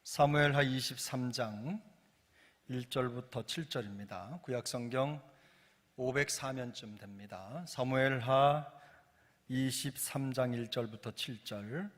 사무엘하 23장 1절부터 7절입니다. 구약성경 504면쯤 됩니다. 사무엘하 23장 1절부터 7절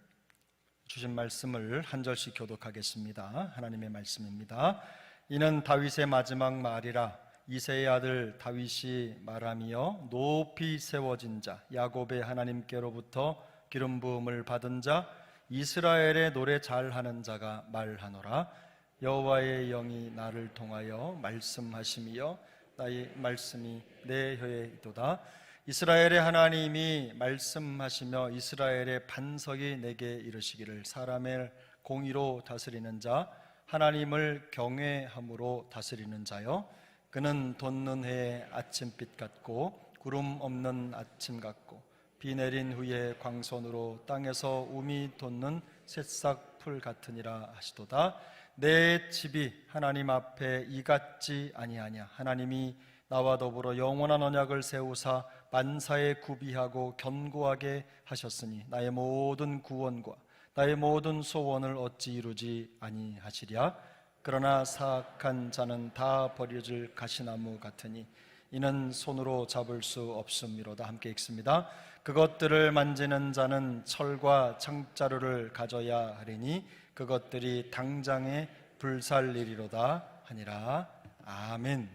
주신 말씀을 한 절씩 교독하겠습니다. 하나님의 말씀입니다. 이는 다윗의 마지막 말이라. 이새의 아들 다윗이 말하며 높이 세워진 자 야곱의 하나님께로부터 기름 부음을 받은 자 이스라엘의 노래 잘하는 자가 말하노라. 여호와의 영이 나를 통하여 말씀하시며 나의 말씀이 내 혀에 있도다. 이스라엘의 하나님이 말씀하시며 이스라엘의 반석이 내게 이르시기를 사람의 공의로 다스리는 자 하나님을 경외함으로 다스리는 자여 그는 돋는 해의 아침빛 같고 구름 없는 아침 같고 비 내린 후에 광선으로 땅에서 우미 돋는 새싹 풀 같으니라 하시도다. 내 집이 하나님 앞에 이같지 아니하냐. 하나님이 나와 더불어 영원한 언약을 세우사 만사에 구비하고 견고하게 하셨으니 나의 모든 구원과 나의 모든 소원을 어찌 이루지 아니하시랴. 그러나 사악한 자는 다 버려질 가시나무 같으니 이는 손으로 잡을 수 없음이로다. 함께 읽습니다. 그것들을 만지는 자는 철과 창자루를 가져야 하리니 그것들이 당장에 불살리리로다 하니라. 아멘.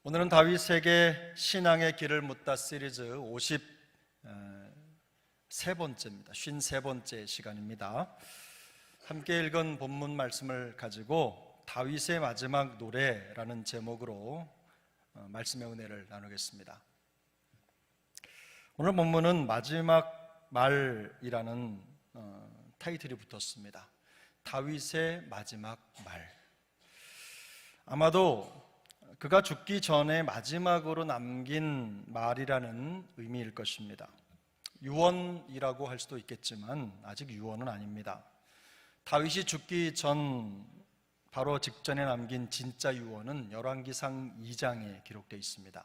오늘은 다윗에게 신앙의 길을 묻다 시리즈 53번째입니다. 53번째 시간입니다. 함께 읽은 본문 말씀을 가지고 다윗의 마지막 노래라는 제목으로 말씀의 은혜를 나누겠습니다. 오늘 본문은 마지막 말이라는 타이틀이 붙었습니다. 다윗의 마지막 말. 아마도 그가 죽기 전에 마지막으로 남긴 말이라는 의미일 것입니다. 유언이라고 할 수도 있겠지만 아직 유언은 아닙니다. 다윗이 죽기 전 바로 직전에 남긴 진짜 유언은 열왕기상 2장에 기록되어 있습니다.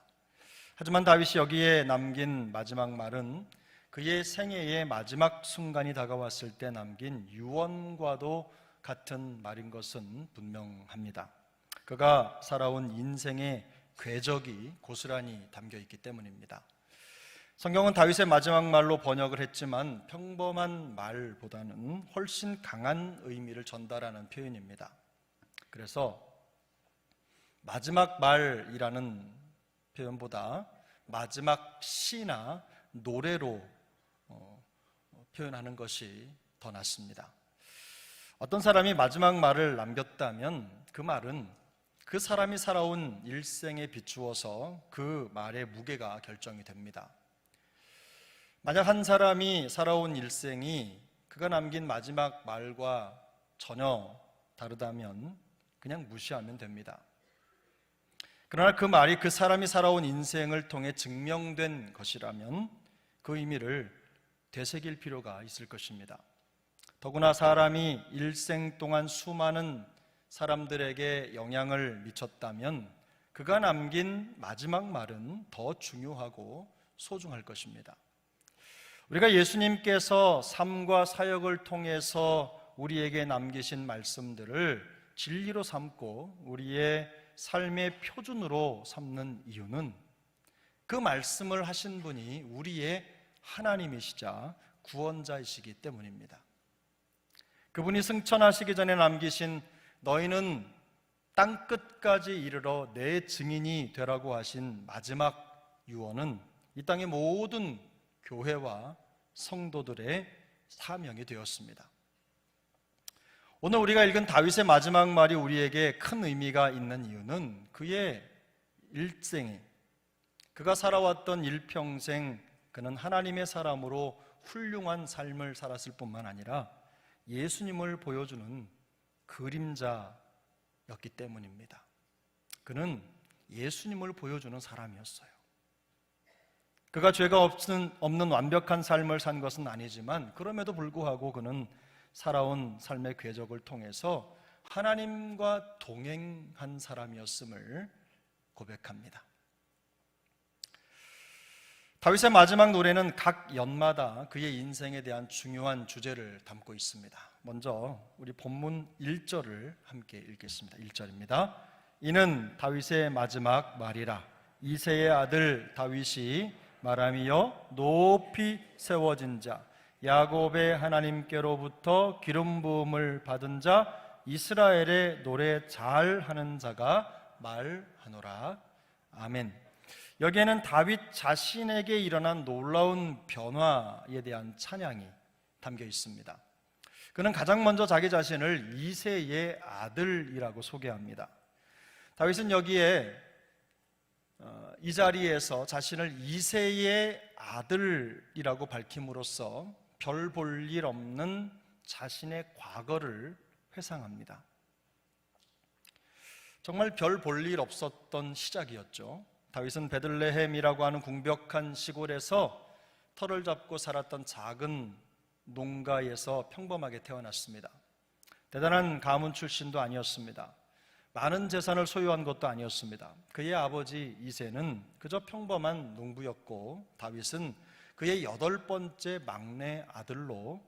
하지만 다윗이 여기에 남긴 마지막 말은 그의 생애의 마지막 순간이 다가왔을 때 남긴 유언과도 같은 말인 것은 분명합니다. 그가 살아온 인생의 궤적이 고스란히 담겨 있기 때문입니다. 성경은 다윗의 마지막 말로 번역을 했지만 평범한 말보다는 훨씬 강한 의미를 전달하는 표현입니다. 그래서 마지막 말이라는 표현보다 마지막 시나 노래로 표현하는 것이 더 낫습니다. 어떤 사람이 마지막 말을 남겼다면 그 말은 그 사람이 살아온 일생에 비추어서 그 말의 무게가 결정이 됩니다. 만약 한 사람이 살아온 일생이 그가 남긴 마지막 말과 전혀 다르다면 그냥 무시하면 됩니다. 그러나 그 말이 그 사람이 살아온 인생을 통해 증명된 것이라면 그 의미를 되새길 필요가 있을 것입니다. 더구나 사람이 일생 동안 수많은 사람들에게 영향을 미쳤다면 그가 남긴 마지막 말은 더 중요하고 소중할 것입니다. 우리가 예수님께서 삶과 사역을 통해서 우리에게 남기신 말씀들을 진리로 삼고 우리의 삶의 표준으로 삼는 이유는 그 말씀을 하신 분이 우리의 하나님이시자 구원자이시기 때문입니다. 그분이 승천하시기 전에 남기신 너희는 땅끝까지 이르러 내 증인이 되라고 하신 마지막 유언은 이 땅의 모든 교회와 성도들의 사명이 되었습니다. 오늘 우리가 읽은 다윗의 마지막 말이 우리에게 큰 의미가 있는 이유는 그의 일생에 그가 살아왔던 일평생 그는 하나님의 사람으로 훌륭한 삶을 살았을 뿐만 아니라 예수님을 보여주는 그림자였기 때문입니다. 그는 예수님을 보여주는 사람이었어요. 그가 죄가 없는 완벽한 삶을 산 것은 아니지만 그럼에도 불구하고 그는 살아온 삶의 궤적을 통해서 하나님과 동행한 사람이었음을 고백합니다. 다윗의 마지막 노래는 각 연마다 그의 인생에 대한 중요한 주제를 담고 있습니다. 먼저 우리 본문 1절을 함께 읽겠습니다. 1절입니다. 이는 다윗의 마지막 말이라. 이새의 아들 다윗이 말하미여 높이 세워진 자, 야곱의 하나님께로부터 기름 부음을 받은 자, 이스라엘의 노래 잘하는 자가 말하노라. 아멘. 여기에는 다윗 자신에게 일어난 놀라운 변화에 대한 찬양이 담겨 있습니다. 그는 가장 먼저 자기 자신을 이새의 아들이라고 소개합니다. 다윗은 여기에 이 자리에서 자신을 이새의 아들이라고 밝힘으로써 별 볼 일 없는 자신의 과거를 회상합니다. 정말 별 볼 일 없었던 시작이었죠. 다윗은 베들레헴이라고 하는 궁벽한 시골에서 터를 잡고 살았던 작은 농가에서 평범하게 태어났습니다. 대단한 가문 출신도 아니었습니다. 많은 재산을 소유한 것도 아니었습니다. 그의 아버지 이새는 그저 평범한 농부였고 다윗은 그의 8번째 막내 아들로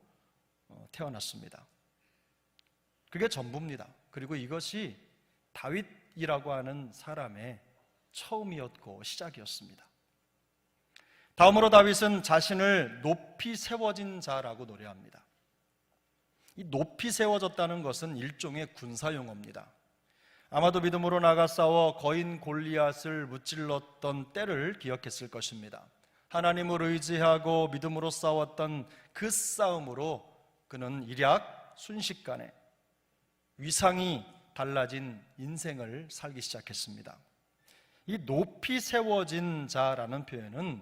태어났습니다. 그게 전부입니다. 그리고 이것이 다윗이라고 하는 사람의 처음이었고 시작이었습니다. 다음으로 다윗은 자신을 높이 세워진 자라고 노래합니다. 이 높이 세워졌다는 것은 일종의 군사용어입니다. 아마도 믿음으로 나가 싸워 거인 골리앗을 무찔렀던 때를 기억했을 것입니다. 하나님을 의지하고 믿음으로 싸웠던 그 싸움으로 그는 일약 순식간에 위상이 달라진 인생을 살기 시작했습니다. 이 높이 세워진 자라는 표현은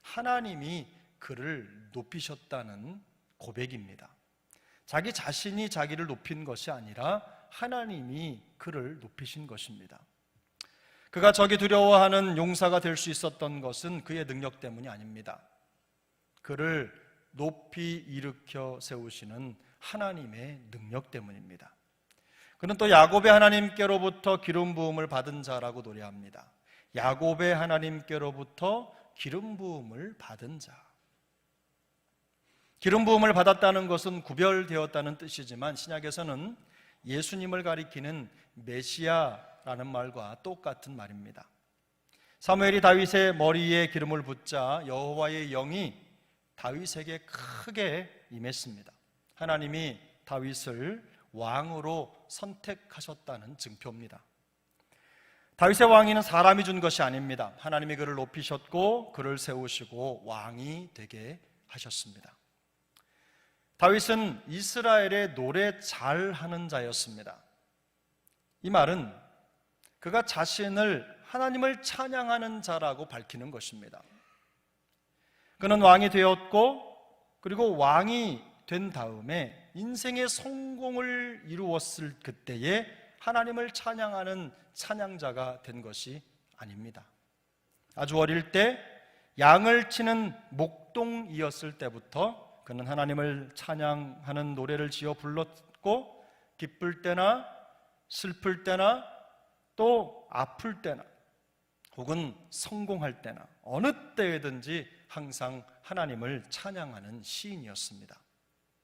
하나님이 그를 높이셨다는 고백입니다. 자기 자신이 자기를 높인 것이 아니라 하나님이 그를 높이신 것입니다. 그가 적이 두려워하는 용사가 될 수 있었던 것은 그의 능력 때문이 아닙니다. 그를 높이 일으켜 세우시는 하나님의 능력 때문입니다. 그는 또 야곱의 하나님께로부터 기름 부음을 받은 자라고 노래합니다. 야곱의 하나님께로부터 기름 부음을 받은 자. 기름 부음을 받았다는 것은 구별되었다는 뜻이지만 신약에서는 예수님을 가리키는 메시아라는 말과 똑같은 말입니다. 사무엘이 다윗의 머리에 기름을 붓자 여호와의 영이 다윗에게 크게 임했습니다. 하나님이 다윗을 왕으로 선택하셨다는 증표입니다. 다윗의 왕위는 사람이 준 것이 아닙니다. 하나님이 그를 높이셨고 그를 세우시고 왕이 되게 하셨습니다. 다윗은 이스라엘의 노래 잘하는 자였습니다. 이 말은 그가 자신을 하나님을 찬양하는 자라고 밝히는 것입니다. 그는 왕이 되었고 그리고 왕이 된 다음에 인생의 성공을 이루었을 그때에 하나님을 찬양하는 찬양자가 된 것이 아닙니다. 아주 어릴 때 양을 치는 목동이었을 때부터 그는 하나님을 찬양하는 노래를 지어 불렀고 기쁠 때나 슬플 때나 또 아플 때나 혹은 성공할 때나 어느 때에든지 항상 하나님을 찬양하는 시인이었습니다.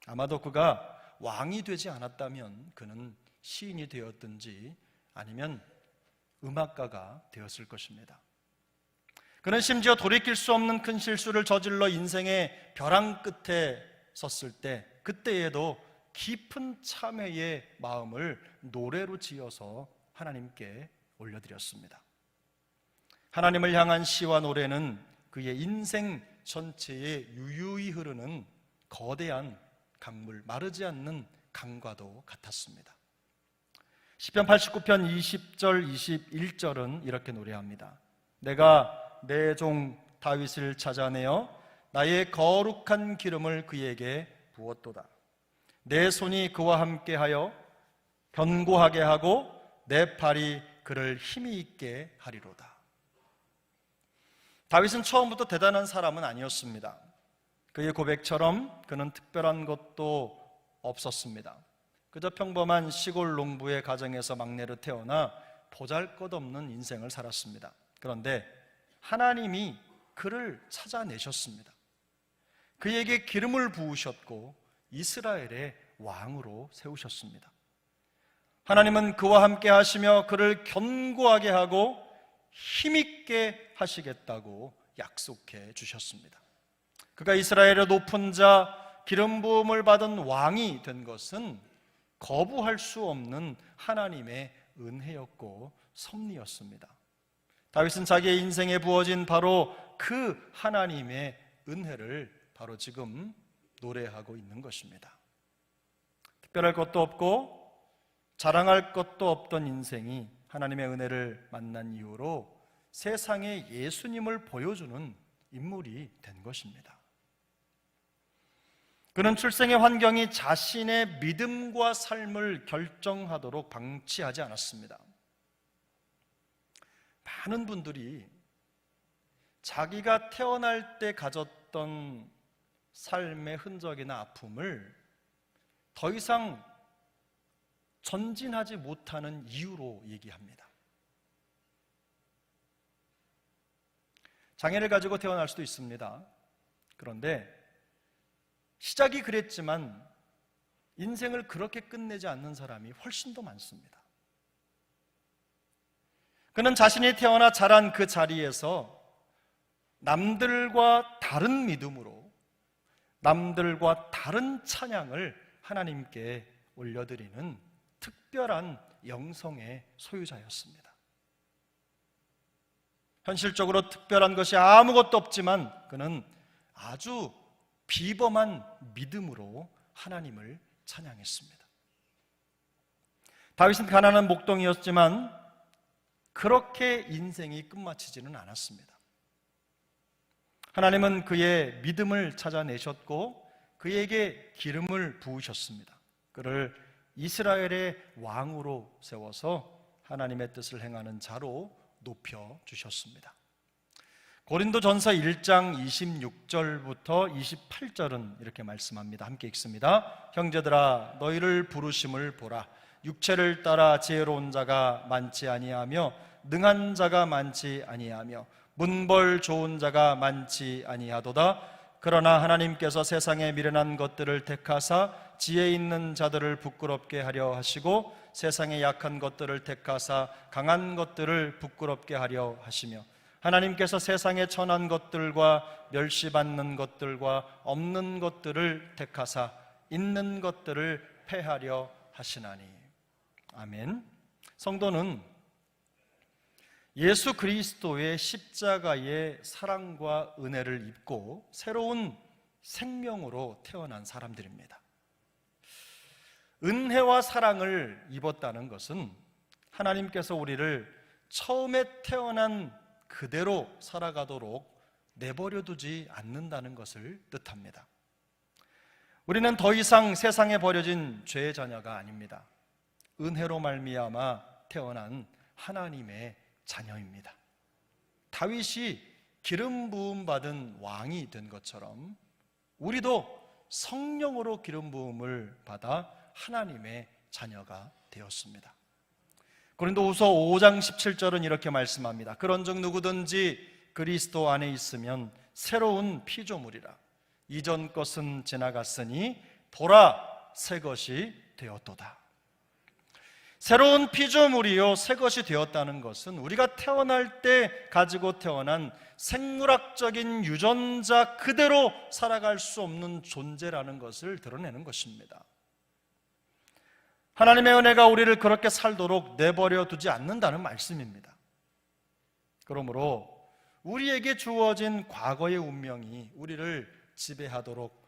아마도 그가 왕이 되지 않았다면 그는 시인이 되었든지 아니면 음악가가 되었을 것입니다. 그는 심지어 돌이킬 수 없는 큰 실수를 저질러 인생의 벼랑 끝에 섰을 때 그때에도 깊은 참회의 마음을 노래로 지어서 하나님께 올려드렸습니다. 하나님을 향한 시와 노래는 그의 인생 전체에 유유히 흐르는 거대한 강물, 마르지 않는 강과도 같았습니다. 시편 89편 20절 21절은 이렇게 노래합니다. 내가 내 종 다윗을 찾아내어 나의 거룩한 기름을 그에게 부었도다. 내 손이 그와 함께하여 견고하게 하고 내 팔이 그를 힘이 있게 하리로다. 다윗은 처음부터 대단한 사람은 아니었습니다. 그의 고백처럼 그는 특별한 것도 없었습니다. 그저 평범한 시골 농부의 가정에서 막내로 태어나 보잘것없는 인생을 살았습니다. 그런데 하나님이 그를 찾아내셨습니다. 그에게 기름을 부으셨고 이스라엘의 왕으로 세우셨습니다. 하나님은 그와 함께 하시며 그를 견고하게 하고 힘있게 하시겠다고 약속해 주셨습니다. 그가 이스라엘의 높은 자, 기름 부음을 받은 왕이 된 것은 거부할 수 없는 하나님의 은혜였고 섭리였습니다. 다윗은 자기의 인생에 부어진 바로 그 하나님의 은혜를 바로 지금 노래하고 있는 것입니다. 특별할 것도 없고 자랑할 것도 없던 인생이 하나님의 은혜를 만난 이후로 세상에 예수님을 보여주는 인물이 된 것입니다. 그는 출생의 환경이 자신의 믿음과 삶을 결정하도록 방치하지 않았습니다. 많은 분들이 자기가 태어날 때 가졌던 삶의 흔적이나 아픔을 더 이상 전진하지 못하는 이유로 얘기합니다. 장애를 가지고 태어날 수도 있습니다. 그런데 시작이 그랬지만 인생을 그렇게 끝내지 않는 사람이 훨씬 더 많습니다. 그는 자신이 태어나 자란 그 자리에서 남들과 다른 믿음으로, 남들과 다른 찬양을 하나님께 올려드리는 특별한 영성의 소유자였습니다. 현실적으로 특별한 것이 아무것도 없지만 그는 아주 비범한 믿음으로 하나님을 찬양했습니다. 다윗은 가난한 목동이었지만 그렇게 인생이 끝마치지는 않았습니다. 하나님은 그의 믿음을 찾아내셨고 그에게 기름을 부으셨습니다. 그를 이스라엘의 왕으로 세워서 하나님의 뜻을 행하는 자로 높여주셨습니다. 고린도전서 1장 26절부터 28절은 이렇게 말씀합니다. 함께 읽습니다. 형제들아 너희를 부르심을 보라. 육체를 따라 지혜로운 자가 많지 아니하며 능한 자가 많지 아니하며 문벌 좋은 자가 많지 아니하도다. 그러나 하나님께서 세상에 미련한 것들을 택하사 지혜 있는 자들을 부끄럽게 하려 하시고 세상에 약한 것들을 택하사 강한 것들을 부끄럽게 하려 하시며 하나님께서 세상에 천한 것들과 멸시받는 것들과 없는 것들을 택하사 있는 것들을 패하려 하시나니. 아멘. 성도는 예수 그리스도의 십자가의 사랑과 은혜를 입고 새로운 생명으로 태어난 사람들입니다. 은혜와 사랑을 입었다는 것은 하나님께서 우리를 처음에 태어난 그대로 살아가도록 내버려두지 않는다는 것을 뜻합니다. 우리는 더 이상 세상에 버려진 죄의 자녀가 아닙니다. 은혜로 말미암아 태어난 하나님의 자녀입니다. 다윗이 기름 부음 받은 왕이 된 것처럼 우리도 성령으로 기름 부음을 받아 하나님의 자녀가 되었습니다. 고린도후서 5장 17절은 이렇게 말씀합니다. 그런즉 누구든지 그리스도 안에 있으면 새로운 피조물이라. 이전 것은 지나갔으니 보라 새 것이 되었도다. 새로운 피조물이요 새 것이 되었다는 것은 우리가 태어날 때 가지고 태어난 생물학적인 유전자 그대로 살아갈 수 없는 존재라는 것을 드러내는 것입니다. 하나님의 은혜가 우리를 그렇게 살도록 내버려 두지 않는다는 말씀입니다. 그러므로 우리에게 주어진 과거의 운명이 우리를 지배하도록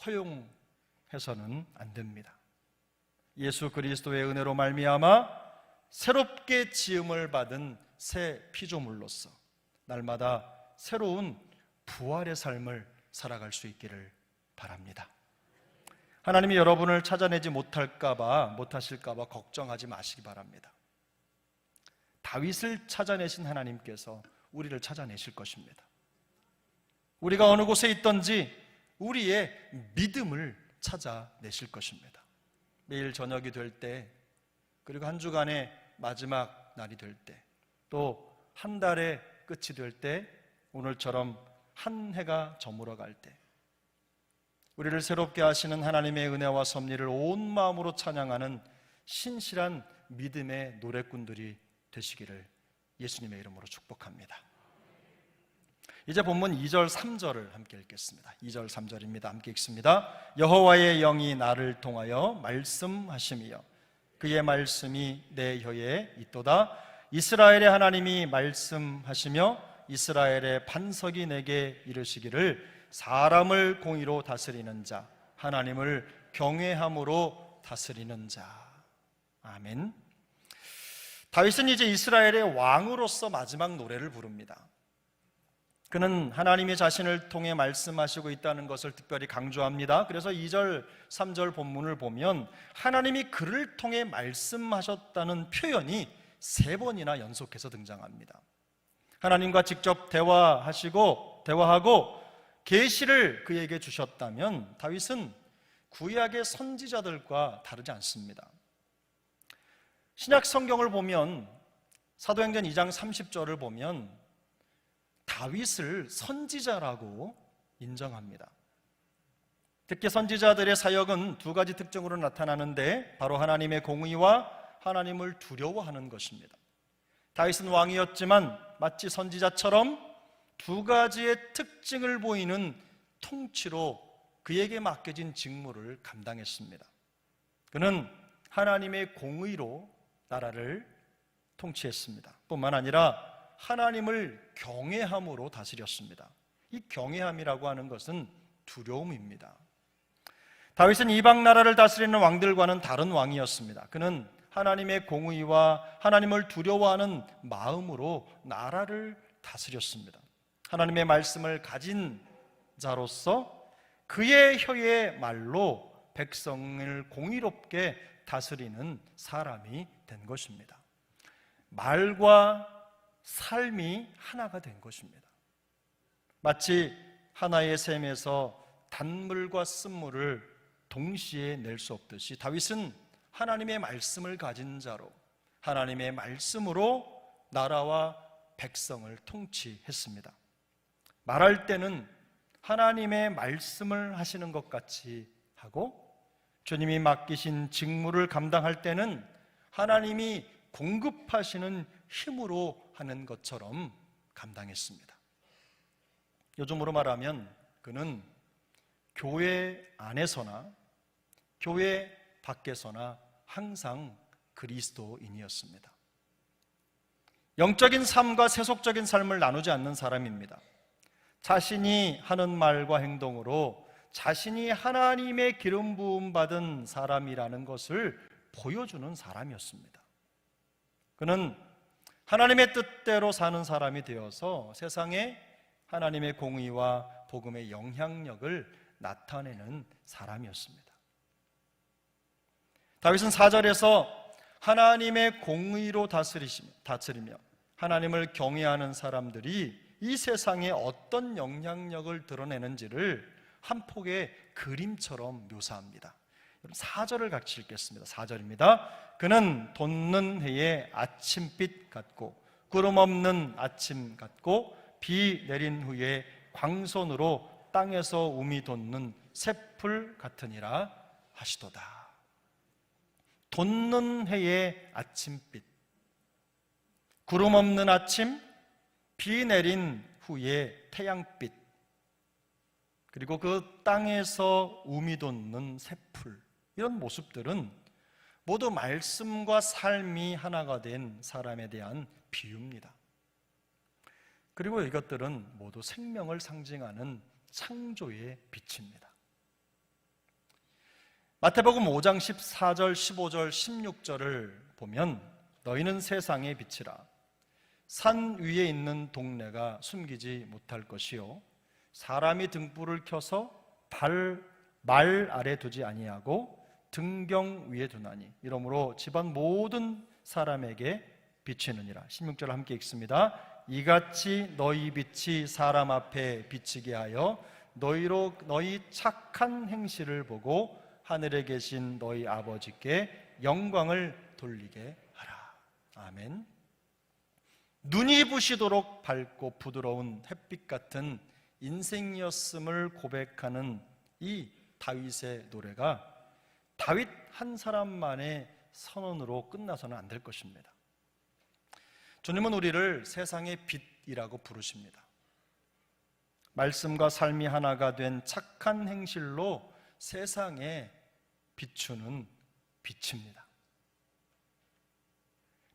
허용해서는 안 됩니다. 예수 그리스도의 은혜로 말미암아 새롭게 지음을 받은 새 피조물로서 날마다 새로운 부활의 삶을 살아갈 수 있기를 바랍니다. 하나님이 여러분을 찾아내지 못하실까봐 걱정하지 마시기 바랍니다. 다윗을 찾아내신 하나님께서 우리를 찾아내실 것입니다. 우리가 어느 곳에 있든지 우리의 믿음을 찾아내실 것입니다. 매일 저녁이 될 때, 그리고 한 주간의 마지막 날이 될 때, 또 한 달의 끝이 될 때 오늘처럼 한 해가 저물어갈 때 우리를 새롭게 하시는 하나님의 은혜와 섭리를 온 마음으로 찬양하는 신실한 믿음의 노래꾼들이 되시기를 예수님의 이름으로 축복합니다. 이제 본문 2절 3절을 함께 읽겠습니다. 2절 3절입니다. 함께 읽습니다. 여호와의 영이 나를 통하여 말씀하시며 그의 말씀이 내 혀에 있도다. 이스라엘의 하나님이 말씀하시며 이스라엘의 반석이 내게 이르시기를 사람을 공의로 다스리는 자, 하나님을 경외함으로 다스리는 자. 아멘. 다윗은 이제 이스라엘의 왕으로서 마지막 노래를 부릅니다. 그는 하나님이 자신을 통해 말씀하시고 있다는 것을 특별히 강조합니다. 그래서 2절, 3절 본문을 보면 하나님이 그를 통해 말씀하셨다는 표현이 3번이나 연속해서 등장합니다. 하나님과 직접 대화하고 계시를 그에게 주셨다면 다윗은 구약의 선지자들과 다르지 않습니다. 신약 성경을 보면 사도행전 2장 30절을 보면 다윗을 선지자라고 인정합니다. 특히 선지자들의 사역은 2가지 특징으로 나타나는데 바로 하나님의 공의와 하나님을 두려워하는 것입니다. 다윗은 왕이었지만 마치 선지자처럼 2가지의 특징을 보이는 통치로 그에게 맡겨진 직무를 감당했습니다. 그는 하나님의 공의로 나라를 통치했습니다. 뿐만 아니라 하나님을 경외함으로 다스렸습니다. 이 경외함이라고 하는 것은 두려움입니다. 다윗은 이방 나라를 다스리는 왕들과는 다른 왕이었습니다. 그는 하나님의 공의와 하나님을 두려워하는 마음으로 나라를 다스렸습니다. 하나님의 말씀을 가진 자로서 그의 혀의 말로 백성을 공의롭게 다스리는 사람이 된 것입니다. 말과 삶이 하나가 된 것입니다. 마치 하나의 샘에서 단물과 쓴물을 동시에 낼 수 없듯이 다윗은 하나님의 말씀을 가진 자로 하나님의 말씀으로 나라와 백성을 통치했습니다. 말할 때는 하나님의 말씀을 하시는 것 같이 하고 주님이 맡기신 직무를 감당할 때는 하나님이 공급하시는 힘으로 하는 것처럼 감당했습니다. 요즘으로 말하면 그는 교회 안에서나 교회 밖에서나 항상 그리스도인이었습니다. 영적인 삶과 세속적인 삶을 나누지 않는 사람입니다. 자신이 하는 말과 행동으로 자신이 하나님의 기름 부음 받은 사람이라는 것을 보여주는 사람이었습니다. 그는 하나님의 뜻대로 사는 사람이 되어서 세상에 하나님의 공의와 복음의 영향력을 나타내는 사람이었습니다. 다윗은 4절에서 하나님의 공의로 다스리며 하나님을 경외하는 사람들이 이 세상에 어떤 영향력을 드러내는지를 한 폭의 그림처럼 묘사합니다. 4절을 같이 읽겠습니다. 4절입니다. 그는 돋는 해의 아침빛 같고 구름 없는 아침 같고 비 내린 후에 광선으로 땅에서 우미 돋는 새풀 같으니라 하시도다. 돋는 해의 아침빛, 구름 없는 아침, 비 내린 후에 태양빛, 그리고 그 땅에서 우미 돋는 새풀, 이런 모습들은 모두 말씀과 삶이 하나가 된 사람에 대한 비유입니다. 그리고 이것들은 모두 생명을 상징하는 창조의 빛입니다. 마태복음 5장 14절, 15절, 16절을 보면 너희는 세상의 빛이라. 산 위에 있는 동네가 숨기지 못할 것이요 사람이 등불을 켜서 말 아래 두지 아니하고 등경 위에 두나니 이러므로 집안 모든 사람에게 비치느니라. 16절 함께 읽습니다. 이같이 너희 빛이 사람 앞에 비치게 하여 너희 착한 행실을 보고 하늘에 계신 너희 아버지께 영광을 돌리게 하라. 아멘. 눈이 부시도록 밝고 부드러운 햇빛 같은 인생이었음을 고백하는 이 다윗의 노래가 다윗 한 사람만의 선언으로 끝나서는 안 될 것입니다. 주님은 우리를 세상의 빛이라고 부르십니다. 말씀과 삶이 하나가 된 착한 행실로 세상에 비추는 빛입니다.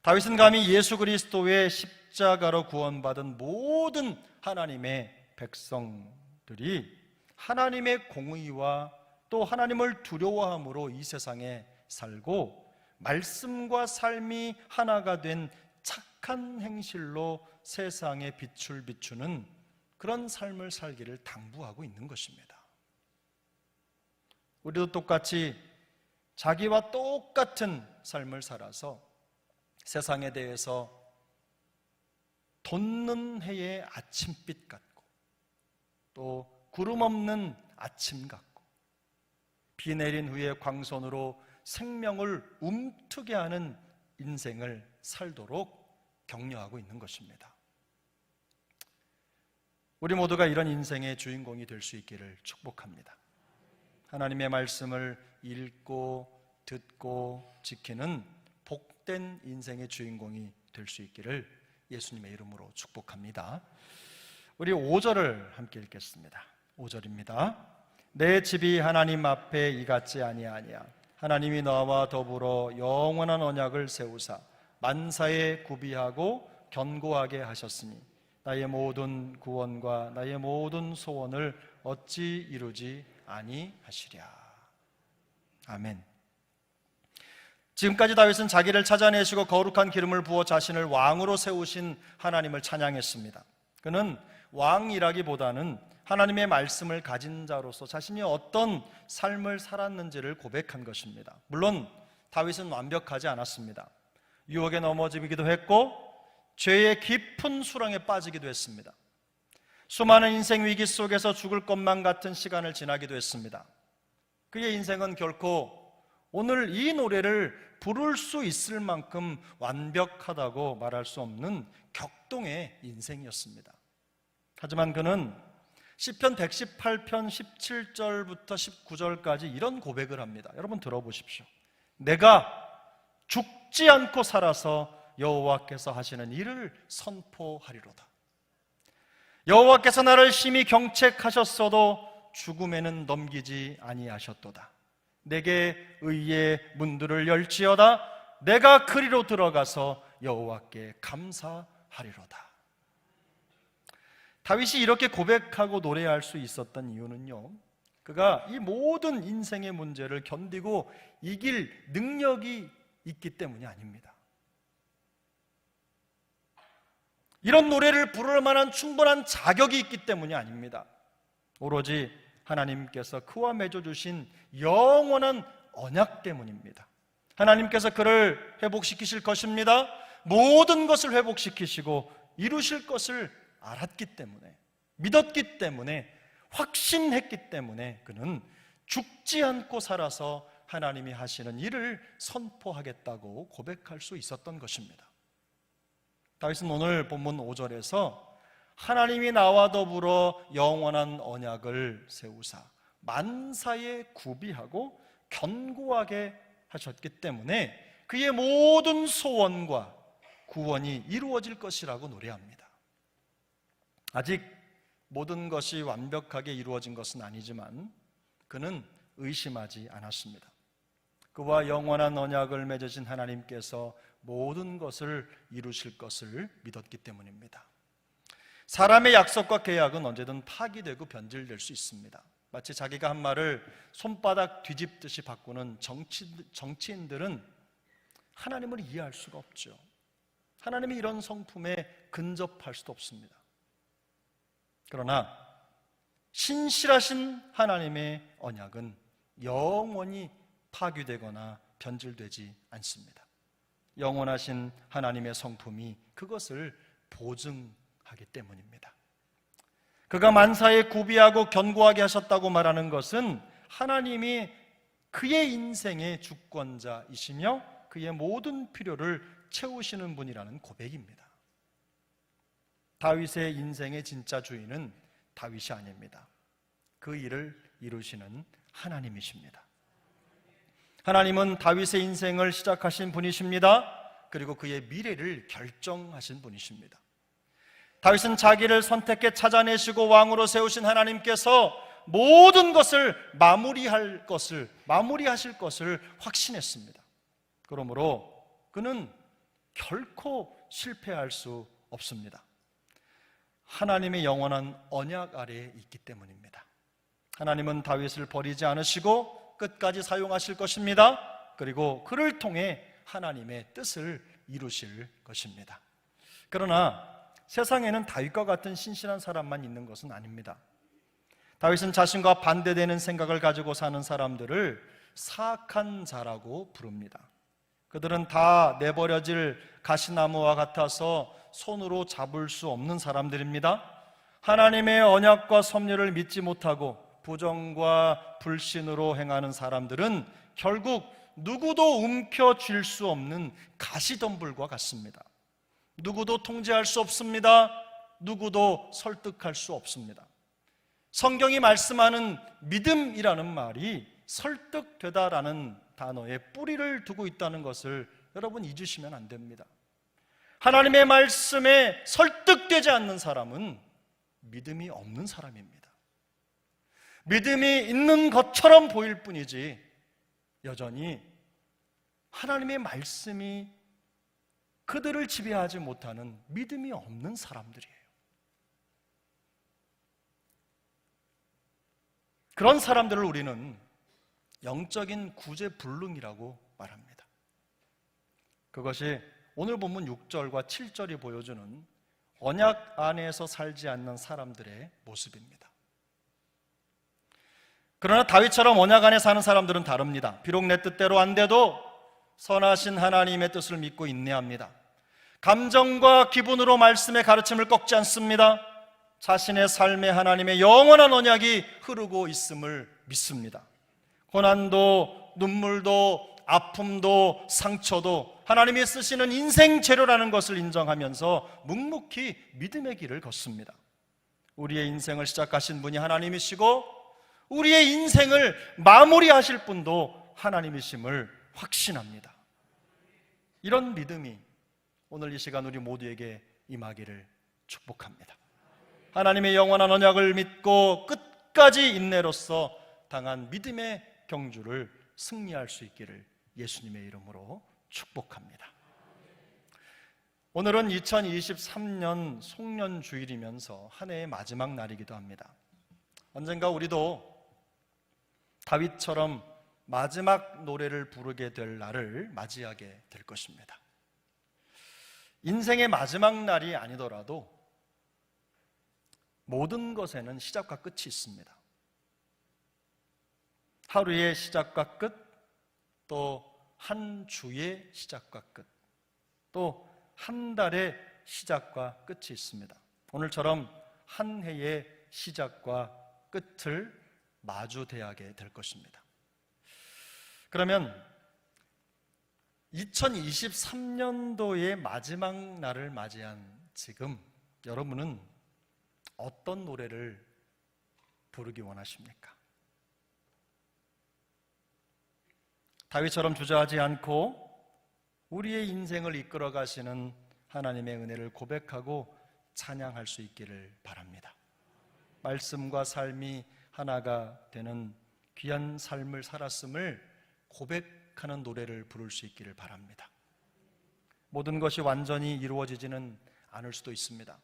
다윗은 감히 예수 그리스도의 십자가로 구원받은 모든 하나님의 백성들이 하나님의 공의와 또 하나님을 두려워함으로 이 세상에 살고 말씀과 삶이 하나가 된 착한 행실로 세상에 빛을 비추는 그런 삶을 살기를 당부하고 있는 것입니다. 우리도 똑같이 자기와 똑같은 삶을 살아서 세상에 대해서 돋는 해의 아침빛 같고 또 구름 없는 아침 같고 비 내린 후에 광선으로 생명을 움트게 하는 인생을 살도록 격려하고 있는 것입니다. 우리 모두가 이런 인생의 주인공이 될 수 있기를 축복합니다. 하나님의 말씀을 읽고 듣고 지키는 복된 인생의 주인공이 될 수 있기를 예수님의 이름으로 축복합니다. 우리 5절을 함께 읽겠습니다. 5절입니다. 내 집이 하나님 앞에 이같지 아니하냐. 하나님이 너와 더불어 영원한 언약을 세우사 만사에 구비하고 견고하게 하셨으니 나의 모든 구원과 나의 모든 소원을 어찌 이루지 아니하시랴. 아멘. 지금까지 다윗은 자기를 찾아내시고 거룩한 기름을 부어 자신을 왕으로 세우신 하나님을 찬양했습니다. 그는 왕이라기보다는 하나님의 말씀을 가진 자로서 자신이 어떤 삶을 살았는지를 고백한 것입니다. 물론 다윗은 완벽하지 않았습니다. 유혹에 넘어지기도 했고 죄의 깊은 수렁에 빠지기도 했습니다. 수많은 인생 위기 속에서 죽을 것만 같은 시간을 지나기도 했습니다. 그의 인생은 결코 오늘 이 노래를 부를 수 있을 만큼 완벽하다고 말할 수 없는 격동의 인생이었습니다. 하지만 그는 시편 118편 17절부터 19절까지 이런 고백을 합니다. 여러분 들어보십시오. 내가 죽지 않고 살아서 여호와께서 하시는 일을 선포하리로다. 여호와께서 나를 심히 경책하셨어도 죽음에는 넘기지 아니하셨도다. 내게 의의 문들을 열지어다. 내가 그리로 들어가서 여호와께 감사하리로다. 다윗이 이렇게 고백하고 노래할 수 있었던 이유는요, 그가 이 모든 인생의 문제를 견디고 이길 능력이 있기 때문이 아닙니다. 이런 노래를 부를 만한 충분한 자격이 있기 때문이 아닙니다. 오로지 하나님께서 그와 맺어주신 영원한 언약 때문입니다. 하나님께서 그를 회복시키실 것입니다. 모든 것을 회복시키시고 이루실 것을 알았기 때문에, 믿었기 때문에, 확신했기 때문에 그는 죽지 않고 살아서 하나님이 하시는 일을 선포하겠다고 고백할 수 있었던 것입니다. 다윗은 오늘 본문 5절에서 하나님이 나와 더불어 영원한 언약을 세우사 만사에 구비하고 견고하게 하셨기 때문에 그의 모든 소원과 구원이 이루어질 것이라고 노래합니다. 아직 모든 것이 완벽하게 이루어진 것은 아니지만 그는 의심하지 않았습니다. 그와 영원한 언약을 맺으신 하나님께서 모든 것을 이루실 것을 믿었기 때문입니다. 사람의 약속과 계약은 언제든 파기되고 변질될 수 있습니다. 마치 자기가 한 말을 손바닥 뒤집듯이 바꾸는 정치인들은 하나님을 이해할 수가 없죠. 하나님이 이런 성품에 근접할 수도 없습니다. 그러나 신실하신 하나님의 언약은 영원히 파괴되거나 변질되지 않습니다. 영원하신 하나님의 성품이 그것을 보증하기 때문입니다. 그가 만사에 구비하고 견고하게 하셨다고 말하는 것은 하나님이 그의 인생의 주권자이시며 그의 모든 필요를 채우시는 분이라는 고백입니다. 다윗의 인생의 진짜 주인은 다윗이 아닙니다. 그 일을 이루시는 하나님이십니다. 하나님은 다윗의 인생을 시작하신 분이십니다. 그리고 그의 미래를 결정하신 분이십니다. 다윗은 자기를 선택해 찾아내시고 왕으로 세우신 하나님께서 모든 것을 마무리하실 것을 확신했습니다. 그러므로 그는 결코 실패할 수 없습니다. 하나님의 영원한 언약 아래에 있기 때문입니다. 하나님은 다윗을 버리지 않으시고 끝까지 사용하실 것입니다. 그리고 그를 통해 하나님의 뜻을 이루실 것입니다. 그러나 세상에는 다윗과 같은 신실한 사람만 있는 것은 아닙니다. 다윗은 자신과 반대되는 생각을 가지고 사는 사람들을 사악한 자라고 부릅니다. 그들은 다 내버려질 가시나무와 같아서 손으로 잡을 수 없는 사람들입니다. 하나님의 언약과 섭리를 믿지 못하고 부정과 불신으로 행하는 사람들은 결국 누구도 움켜쥘 수 없는 가시덤불과 같습니다. 누구도 통제할 수 없습니다. 누구도 설득할 수 없습니다. 성경이 말씀하는 믿음이라는 말이 설득되다라는 단어에 뿌리를 두고 있다는 것을 여러분 잊으시면 안 됩니다. 하나님의 말씀에 설득되지 않는 사람은 믿음이 없는 사람입니다. 믿음이 있는 것처럼 보일 뿐이지 여전히 하나님의 말씀이 그들을 지배하지 못하는 믿음이 없는 사람들이에요. 그런 사람들을 우리는 영적인 구제불능이라고 말합니다. 그것이 오늘 본문 6절과 7절이 보여주는 언약 안에서 살지 않는 사람들의 모습입니다. 그러나 다윗처럼 언약 안에 사는 사람들은 다릅니다. 비록 내 뜻대로 안 돼도 선하신 하나님의 뜻을 믿고 인내합니다. 감정과 기분으로 말씀의 가르침을 꺾지 않습니다. 자신의 삶에 하나님의 영원한 언약이 흐르고 있음을 믿습니다. 고난도, 눈물도, 아픔도, 상처도 하나님이 쓰시는 인생 재료라는 것을 인정하면서 묵묵히 믿음의 길을 걷습니다. 우리의 인생을 시작하신 분이 하나님이시고 우리의 인생을 마무리하실 분도 하나님이심을 확신합니다. 이런 믿음이 오늘 이 시간 우리 모두에게 임하기를 축복합니다. 하나님의 영원한 언약을 믿고 끝까지 인내로써 당한 믿음의 경주를 승리할 수 있기를 예수님의 이름으로 축복합니다. 오늘은 2023년 송년주일이면서 한 해의 마지막 날이기도 합니다. 언젠가 우리도 다윗처럼 마지막 노래를 부르게 될 날을 맞이하게 될 것입니다. 인생의 마지막 날이 아니더라도 모든 것에는 시작과 끝이 있습니다. 하루의 시작과 끝, 또 한 주의 시작과 끝, 또 한 달의 시작과 끝이 있습니다. 오늘처럼 한 해의 시작과 끝을 마주대하게 될 것입니다. 그러면 2023년도의 마지막 날을 맞이한 지금 여러분은 어떤 노래를 부르기 원하십니까? 다윗처럼 주저하지 않고 우리의 인생을 이끌어 가시는 하나님의 은혜를 고백하고 찬양할 수 있기를 바랍니다. 말씀과 삶이 하나가 되는 귀한 삶을 살았음을 고백하는 노래를 부를 수 있기를 바랍니다. 모든 것이 완전히 이루어지지는 않을 수도 있습니다.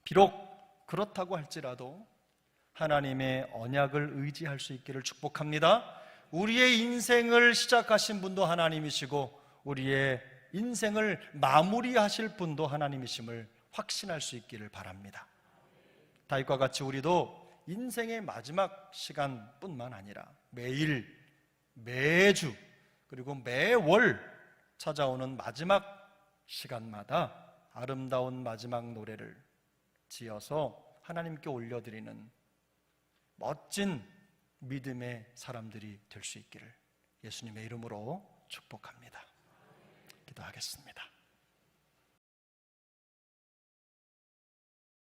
비록 그렇다고 할지라도 하나님의 언약을 의지할 수 있기를 축복합니다. 우리의 인생을 시작하신 분도 하나님이시고 우리의 인생을 마무리하실 분도 하나님이심을 확신할 수 있기를 바랍니다. 다윗과 같이 우리도 인생의 마지막 시간뿐만 아니라 매일, 매주, 그리고 매월 찾아오는 마지막 시간마다 아름다운 마지막 노래를 지어서 하나님께 올려드리는 멋진 믿음의 사람들이 될 수 있기를 예수님의 이름으로 축복합니다. 기도하겠습니다.